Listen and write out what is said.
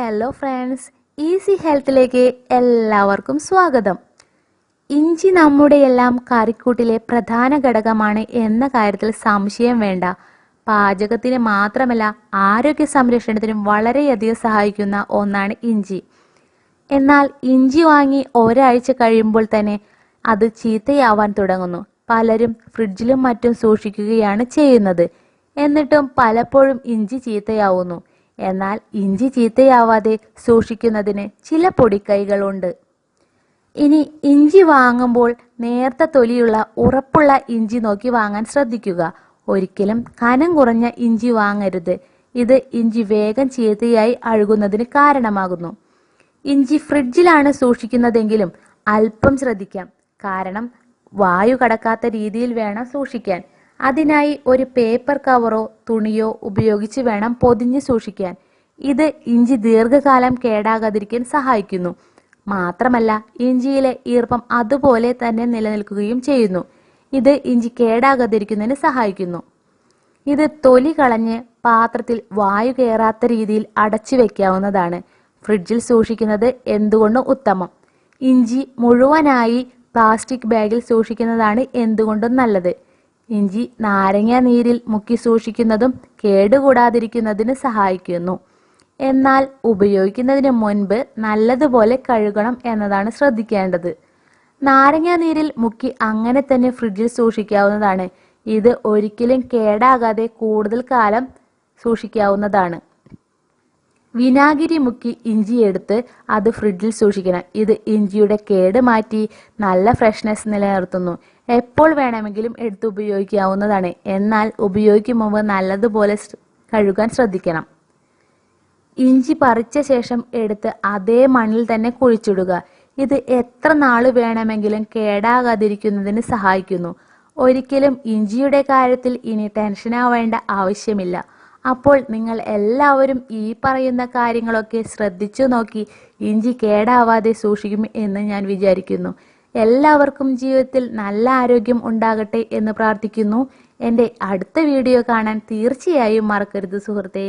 Hello friends, easy ഹെൽത്തിലേക്ക് എല്ലാവർക്കും സ്വാഗതം. ഇഞ്ചി നമ്മുടെ എല്ലാം കറിക്കൂട്ടിലെ പ്രധാന ഘടകമാണ് എന്ന കാര്യത്തിൽ സംശയം വേണ്ട. പാചകത്തിന് മാത്രമല്ല, ആരോഗ്യ സംരക്ഷണത്തിനും വളരെയധികം സഹായിക്കുന്ന ഒന്നാണ് ഇഞ്ചി. എന്നാൽ ഇഞ്ചി വാങ്ങി ഒരാഴ്ച കഴിയുമ്പോൾ തന്നെ അത് ചീത്തയാവാൻ തുടങ്ങുന്നു. പലരും ഫ്രിഡ്ജിലും മറ്റും സൂക്ഷിക്കുകയാണ് ചെയ്യുന്നത്. എന്നിട്ടും പലപ്പോഴും ഇഞ്ചി ചീത്തയാവുന്നു. എന്നാൽ ഇഞ്ചി ചീത്തയാവാതെ സൂക്ഷിക്കുന്നതിന് ചില പൊടിക്കൈകളുണ്ട്. ഇനി ഇഞ്ചി വാങ്ങുമ്പോൾ നേർത്ത തൊലിയുള്ള ഉറപ്പുള്ള ഇഞ്ചി നോക്കി വാങ്ങാൻ ശ്രദ്ധിക്കുക. ഒരിക്കലും കനം കുറഞ്ഞ ഇഞ്ചി വാങ്ങരുത്. ഇത് ഇഞ്ചി വേഗം ചീത്തയായി അഴുകുന്നതിന് കാരണമാകുന്നു. ഇഞ്ചി ഫ്രിഡ്ജിലാണ് സൂക്ഷിക്കുന്നതെങ്കിലും അല്പം ശ്രദ്ധിക്കാം. കാരണം വായു കടക്കാത്ത രീതിയിൽ വേണം സൂക്ഷിക്കാൻ. അതിനായി ഒരു പേപ്പർ കവറോ തുണിയോ ഉപയോഗിച്ച് വേണം പൊതിഞ്ഞ് സൂക്ഷിക്കാൻ. ഇത് ഇഞ്ചി ദീർഘകാലം കേടാകാതിരിക്കാൻ സഹായിക്കുന്നു. മാത്രമല്ല, ഇഞ്ചിയിലെ ഈർപ്പം അതുപോലെ തന്നെ നിലനിൽക്കുകയും ചെയ്യുന്നു. ഇത് ഇഞ്ചി കേടാകാതിരിക്കുന്നതിന് സഹായിക്കുന്നു. ഇത് തൊലി കളഞ്ഞ് പാത്രത്തിൽ വായു കയറാത്ത രീതിയിൽ അടച്ചു വെക്കാവുന്നതാണ്. ഫ്രിഡ്ജിൽ സൂക്ഷിക്കുന്നത് എന്തുകൊണ്ടും ഉത്തമം. ഇഞ്ചി മുഴുവനായി പ്ലാസ്റ്റിക് ബാഗിൽ സൂക്ഷിക്കുന്നതാണ് എന്തുകൊണ്ടും നല്ലത്. ഇഞ്ചി നാരങ്ങ നീരിൽ മുക്കി സൂക്ഷിക്കുന്നതും കേടുകൂടാതിരിക്കുന്നതിന് സഹായിക്കുന്നു. എന്നാൽ ഉപയോഗിക്കുന്നതിന് മുൻപ് നല്ലതുപോലെ കഴുകണം എന്നതാണ് ശ്രദ്ധിക്കേണ്ടത്. നാരങ്ങ നീരിൽ മുക്കി അങ്ങനെ തന്നെ ഫ്രിഡ്ജിൽ സൂക്ഷിക്കാവുന്നതാണ്. ഇത് ഒരിക്കലും കേടാകാതെ കൂടുതൽ കാലം സൂക്ഷിക്കാവുന്നതാണ്. വിനാഗിരി മുക്കി ഇഞ്ചി എടുത്ത് അത് ഫ്രിഡ്ജിൽ സൂക്ഷിക്കണം. ഇത് ഇഞ്ചിയുടെ കേട് മാറ്റി നല്ല ഫ്രഷ്നെസ് നിലനിർത്തുന്നു. എപ്പോൾ വേണമെങ്കിലും എടുത്ത് ഉപയോഗിക്കാവുന്നതാണ്. എന്നാൽ ഉപയോഗിക്കും മുമ്പ് നല്ലതുപോലെ കഴുകാൻ ശ്രദ്ധിക്കണം. ഇഞ്ചി പറിച്ച ശേഷം എടുത്ത് അതേ മണ്ണിൽ തന്നെ കുഴിച്ചിടുക. ഇത് എത്ര നാള് വേണമെങ്കിലും കേടാകാതിരിക്കുന്നതിന് സഹായിക്കുന്നു. ഒരിക്കലും ഇഞ്ചിയുടെ കാര്യത്തിൽ ഇനി ടെൻഷനാവേണ്ട ആവശ്യമില്ല. അപ്പോൾ നിങ്ങൾ എല്ലാവരും ഈ പറയുന്ന കാര്യങ്ങളൊക്കെ ശ്രദ്ധിച്ചു നോക്കി ഇഞ്ചി കേടാവാതെ സൂക്ഷിക്കും എന്ന് ഞാൻ വിചാരിക്കുന്നു. എല്ലാവർക്കും ജീവിതത്തിൽ നല്ല ആരോഗ്യം ഉണ്ടാകട്ടെ എന്ന് പ്രാർത്ഥിക്കുന്നു. എൻ്റെ അടുത്ത വീഡിയോ കാണാൻ തീർച്ചയായും മറക്കരുത് സുഹൃത്തേ.